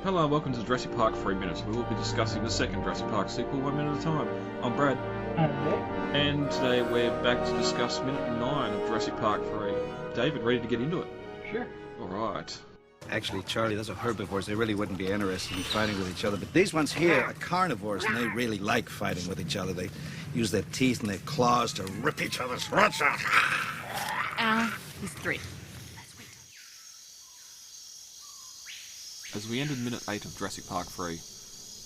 Hello and welcome to Jurassic Park 3 Minutes. We will be discussing the second Jurassic Park sequel 1 minute at a time. I'm Brad. And today we're back to discuss minute 9 of Jurassic Park 3. David, ready to get into it? Sure. Alright. Actually, Charlie, those are herbivores. They really wouldn't be interested in fighting with each other. But these ones here are carnivores, and they really like fighting with each other. They use their teeth and their claws to rip each other's throats out. He's 3. As we ended minute 8 of Jurassic Park 3,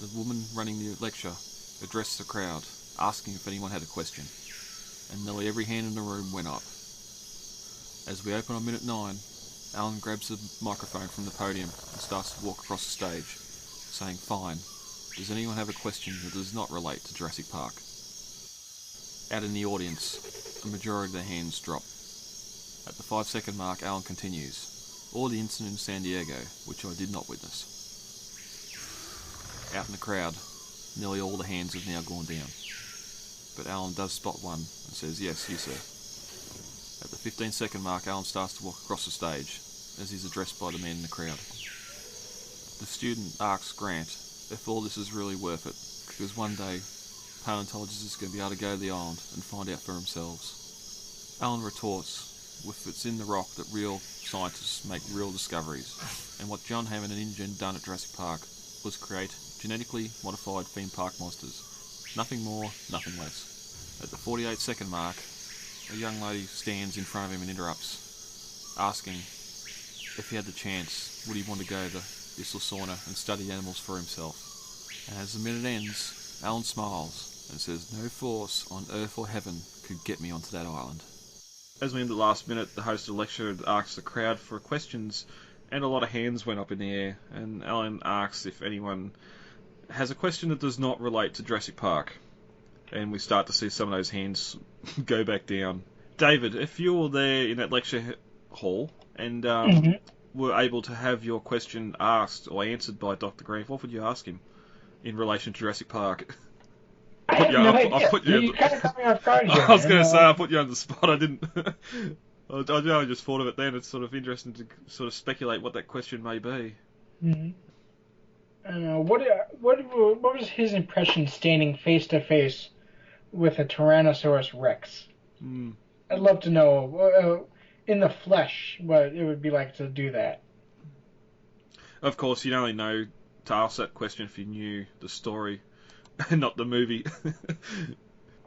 the woman running the lecture addressed the crowd, asking if anyone had a question. And nearly every hand in the room went up. As we open on minute 9, Alan grabs the microphone from the podium and starts to walk across the stage, saying, "Fine, does anyone have a question that does not relate to Jurassic Park?" Out in the audience, a majority of their hands drop. At the 5-second mark, Alan continues, "Or the incident in San Diego, which I did not witness." Out in the crowd, nearly all the hands have now gone down. But Alan does spot one and says, "Yes, you sir." At the 15-second mark, Alan starts to walk across the stage as he's addressed by the man in the crowd. The student asks Grant if all this is really worth it, because one day paleontologists is going to be able to go to the island and find out for themselves. Alan retorts with it's in the rock that real scientists make real discoveries, and what John Hammond and InGen done at Jurassic Park was create genetically modified theme park monsters. Nothing more, nothing less. At the 48-second mark, a young lady stands in front of him and interrupts, asking if he had the chance, would he want to go to Isla Sorna and study animals for himself. And as the minute ends, Alan smiles and says, "No force on earth or heaven could get me onto that island." As we end the last minute, the host of the lecture asks the crowd for questions, and a lot of hands went up in the air, and Alan asks if anyone has a question that does not relate to Jurassic Park. And we start to see some of those hands go back down. David, if you were there in that lecture hall and were able to have your question asked or answered by Dr. Grant, what would you ask him in relation to Jurassic Park? I put you kind of caught me off guard here. I was going to say, I put you on the spot. I didn't. I just thought of it then. It's sort of interesting to sort of speculate what that question may be. Mm-hmm. I don't know. What was his impression standing face to face with a Tyrannosaurus Rex? I'd love to know in the flesh what it would be like to do that. Of course, you'd only know to ask that question if you knew the story and not the movie,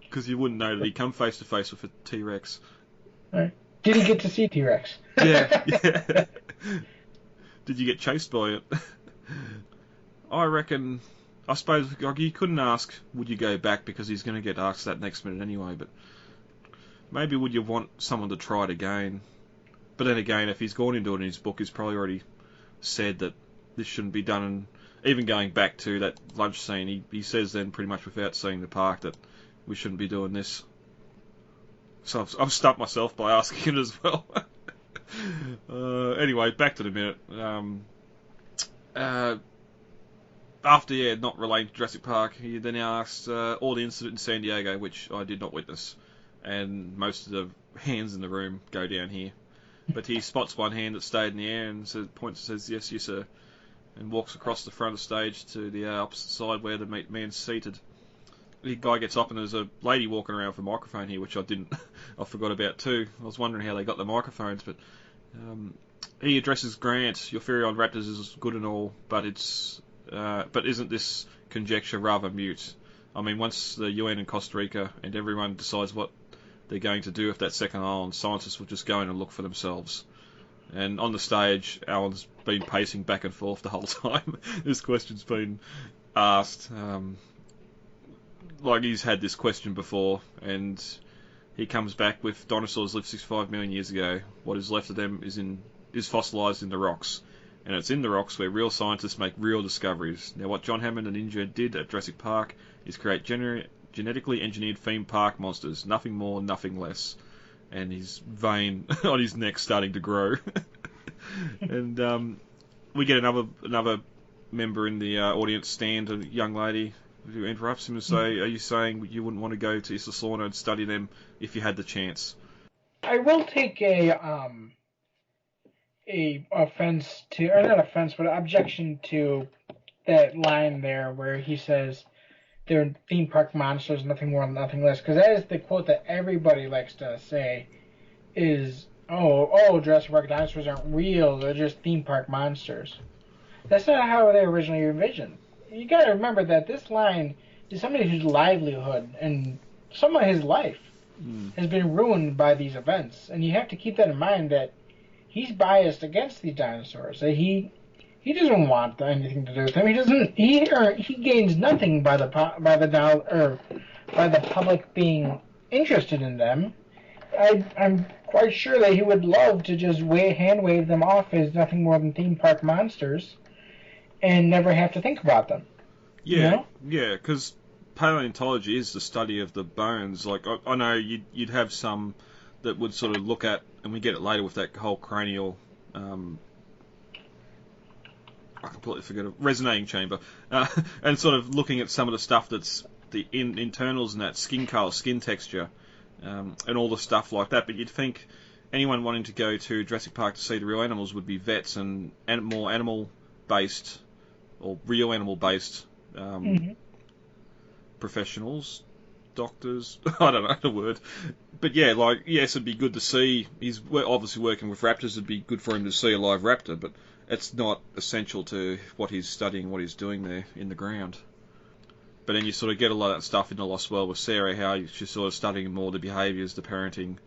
because you wouldn't know that he'd come face to face with a T-Rex. Right. Did he get to see T-Rex? Yeah. Did you get chased by it? I reckon, I suppose, you couldn't ask, would you go back, because he's going to get asked that next minute anyway, but maybe would you want someone to try it again? But then again, if he's gone into it in his book, he's probably already said that this shouldn't be done, and even going back to that lunch scene, he says then pretty much without seeing the park that we shouldn't be doing this. So I've stumped myself by asking it as well. Anyway, back to the minute. After, not relating to Jurassic Park, he then asked all the incident in San Diego, which I did not witness, and most of the hands in the room go down here. But he spots one hand that stayed in the air and points and says, "Yes, you sir," and walks across the front of the stage to the opposite side where the man's seated. The guy gets up and there's a lady walking around with a microphone here, which I forgot about too. I was wondering how they got the microphones, but he addresses Grant. "Your theory on raptors is good and all, but isn't this conjecture rather mute? I mean, once the UN and Costa Rica and everyone decides what they're going to do with that second island, scientists will just go in and look for themselves." And on the stage, Alan's been pacing back and forth the whole time. This question's been asked. Like he's had this question before, and he comes back with dinosaurs lived 65 million years ago. What is left of them is fossilised in the rocks. And it's in the rocks where real scientists make real discoveries. Now, what John Hammond and InGen did at Jurassic Park is create genetically engineered theme park monsters. Nothing more, nothing less. And his vein on his neck starting to grow. And we get another member in the audience stand, a young lady who interrupts him and say, "Are you saying you wouldn't want to go to Isla Sorna and study them if you had the chance?" I will take a offense to, or not offense, but objection to that line there where he says they're theme park monsters, nothing more, nothing less. Because that is the quote that everybody likes to say is, oh, Jurassic Park dinosaurs aren't real, they're just theme park monsters. That's not how they originally envisioned. You gotta remember that this line is somebody whose livelihood and some of his life has been ruined by these events. And you have to keep that in mind that he's biased against these dinosaurs. That he doesn't want anything to do with them. He doesn't. He gains nothing by the public being interested in them. I'm quite sure that he would love to just hand wave them off as nothing more than theme park monsters, and never have to think about them. Yeah, you know? yeah, because paleontology is the study of the bones. Like I know you'd have some that would sort of look at, and we get it later with that whole cranial. I completely forget it, resonating chamber, and sort of looking at some of the stuff that's the internals and that skin color, skin texture, and all the stuff like that. But you'd think anyone wanting to go to Jurassic Park to see the real animals would be vets and more animal-based or real animal-based professionals, doctors. I don't know the word, but yeah, like yes, it'd be good to see. He's obviously working with raptors. It'd be good for him to see a live raptor, but it's not essential to what he's studying, what he's doing there in the ground. But then you sort of get a lot of that stuff in The Lost World with Sarah, how she's sort of studying more the behaviours, the parenting,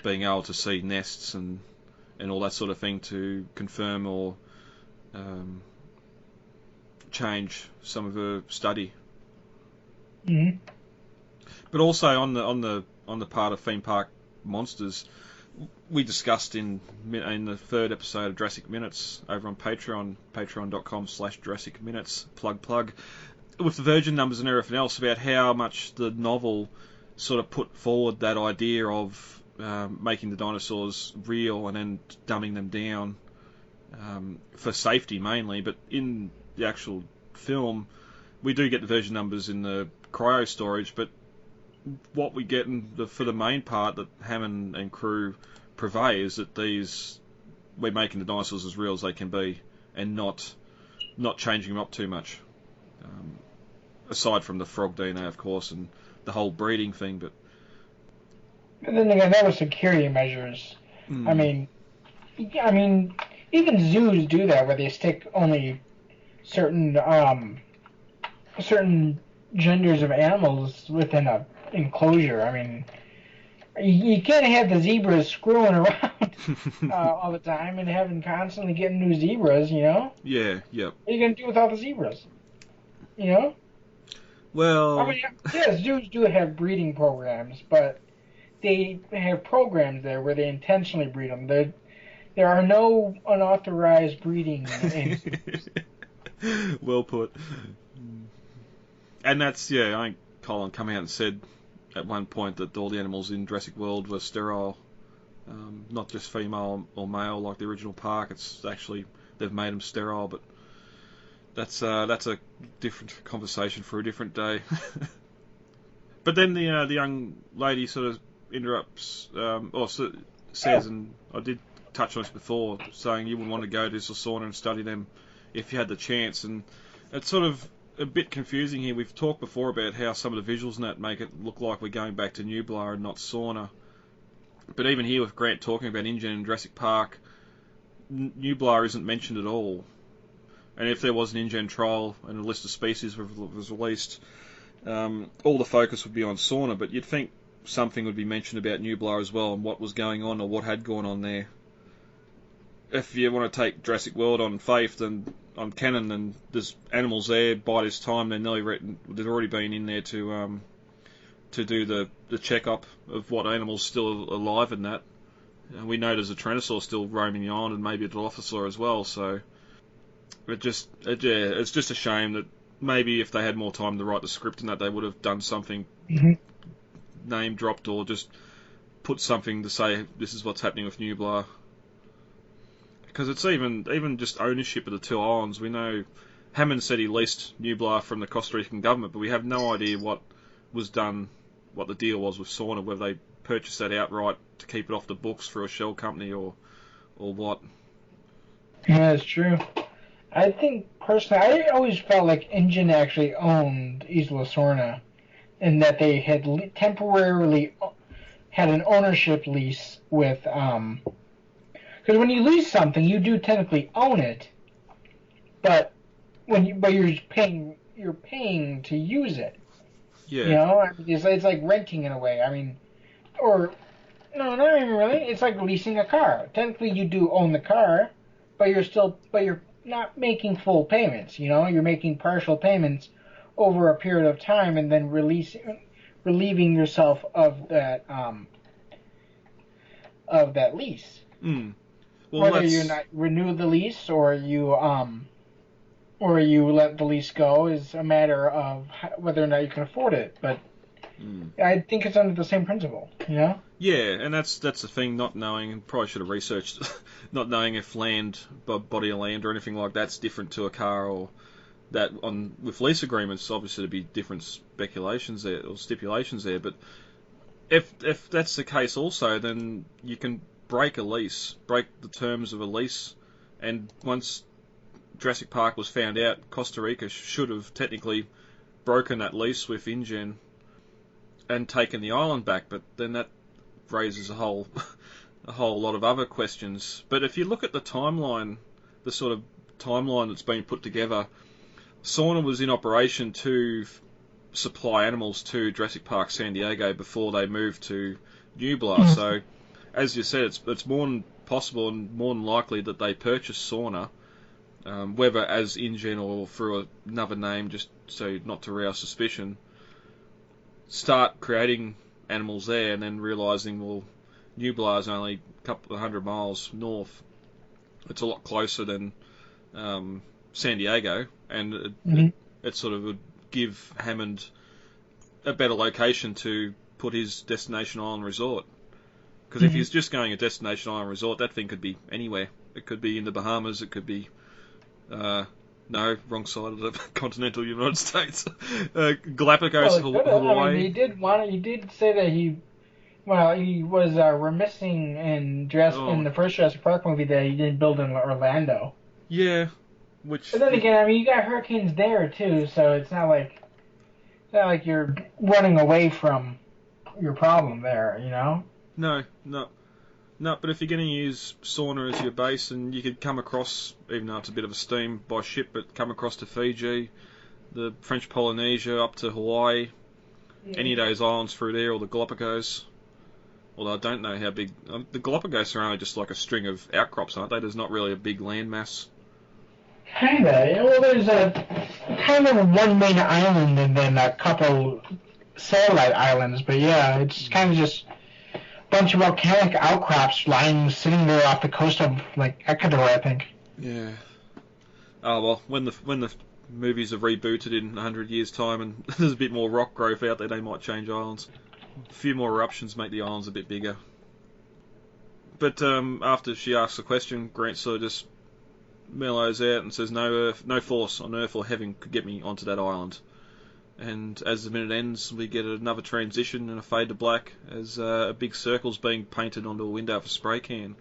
being able to see nests and all that sort of thing to confirm or change some of her study. Mm-hmm. But also on the part of theme park monsters, we discussed in the third episode of Jurassic Minutes over on Patreon, patreon.com/Jurassic Minutes, plug, with the virgin numbers and everything else, about how much the novel sort of put forward that idea of making the dinosaurs real and then dumbing them down for safety mainly. But in the actual film, we do get the virgin numbers in the cryo storage, but what we get for the main part that Hammond and crew purvey is that we're making the dinosaurs as real as they can be, and not changing them up too much. Aside from the frog DNA, of course, and the whole breeding thing, but then again, that was security measures. I mean, even zoos do that where they stick only certain genders of animals within a enclosure. I mean, you can't have the zebras screwing around all the time and having constantly getting new zebras, you know? Yeah, yep. What are you going to do with all the zebras? You know? Well, I mean, yeah, zoos do have breeding programs, but they have programs there where they intentionally breed them. There are no unauthorized breeding in zoos. Well put. And that's, yeah, I think Colin come out and said at one point that all the animals in Jurassic World were sterile, not just female or male like the original park. It's actually, they've made them sterile, but that's a different conversation for a different day. But then the young lady sort of interrupts, says, and I did touch on this before, saying you would want to go to Isla Sorna and study them if you had the chance, and it's sort of a bit confusing here. We've talked before about how some of the visuals in that make it look like we're going back to Nublar and not Sorna. But even here with Grant talking about InGen and Jurassic Park, Nublar isn't mentioned at all. And if there was an InGen trial and a list of species was released, all the focus would be on Sorna, but you'd think something would be mentioned about Nublar as well and what was going on or what had gone on there. If you want to take Jurassic World on faith and on canon, and there's animals there by this time, they've already been in there to do the check-up of what animals still alive in that. And we know there's a Tyrannosaur still roaming the island and maybe a Dilophosaur as well, so it's just a shame that maybe if they had more time to write the script and that, they would have done something name dropped or just put something to say this is what's happening with Nublar. Because it's even just ownership of the two islands. We know Hammond said he leased Nublar from the Costa Rican government, but we have no idea what was done, what the deal was with Sorna, whether they purchased that outright to keep it off the books for a shell company or what. Yeah, that's true. I think personally, I always felt like InGen actually owned Isla Sorna, and that they had temporarily had an ownership lease with. Because when you lease something, you do technically own it, but you're paying to use it. Yeah. You know, I mean, it's like renting in a way. I mean, or no, not even really. It's like leasing a car. Technically, you do own the car, but you're not making full payments. You know, you're making partial payments over a period of time, and then relieving yourself of that lease. Mm. Well, Whether you not renew the lease or you let the lease go is a matter of whether or not you can afford it. But I think it's under the same principle, you know? Yeah, and that's the thing, not knowing, and probably should have researched, not knowing if body of land or anything like that's different to a car, or that with lease agreements, obviously there'd be different speculations there, or stipulations there, but if that's the case also, then you can break the terms of a lease, and once Jurassic Park was found out, Costa Rica should have technically broken that lease with InGen and taken the island back, but then that raises a whole lot of other questions. But if you look at the timeline, the sort of timeline that's been put together, Sorna was in operation to supply animals to Jurassic Park San Diego before they moved to Nublar. So, as you said, it's more than possible and more than likely that they purchased Sorna, whether as InGen or through another name, just so not to rouse suspicion, start creating animals there, and then realising, well, Nublar is only a couple of 100 miles north. It's a lot closer than San Diego, and it sort of would give Hammond a better location to put his destination island resort. Because if he's just going a destination island resort, that thing could be anywhere. It could be in the Bahamas, it could be... no, wrong side of the continental United States. Galapagos, Hawaii. I mean, he did say that he was remissing in the first Jurassic Park movie that he didn't build in Orlando. Yeah, But then again, I mean, you got hurricanes there too, so it's not like you're running away from your problem there, you know? No, but if you're going to use Sorna as your base, and you could come across, even though it's a bit of a steam by ship, but come across to Fiji, the French Polynesia, up to Hawaii, any of those islands through there, or the Galapagos. Although I don't know how big... the Galapagos are only just like a string of outcrops, aren't they? There's not really a big landmass. Kinda. Well, there's kind of one main island and then a couple satellite islands, but yeah, it's kind of just a bunch of volcanic outcrops sitting there off the coast of like Ecuador, I think. Yeah. Oh well, when the movies are rebooted in 100 years' time and there's a bit more rock growth out there, they might change islands. A few more eruptions make the islands a bit bigger. But after she asks the question, Grant sort of just mellows out and says, no force on Earth or heaven could get me onto that island. And as the minute ends, we get another transition and a fade to black as a big circle's being painted onto a window of a spray can.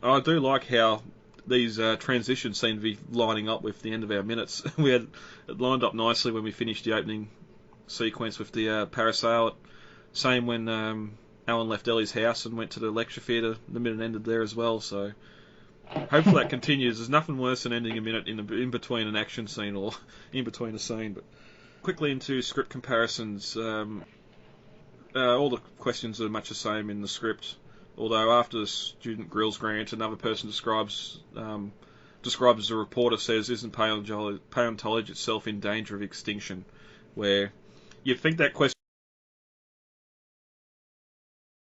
I do like how these transitions seem to be lining up with the end of our minutes. We had it lined up nicely when we finished the opening sequence with the parasail. Same when Alan left Ellie's house and went to the lecture theatre. The minute ended there as well, so hopefully that continues. There's nothing worse than ending a minute in between an action scene or in between a scene. But quickly into script comparisons. All the questions are much the same in the script. Although after the student grills Grant, another person describes as a reporter says, isn't paleontology itself in danger of extinction? Where you'd think that question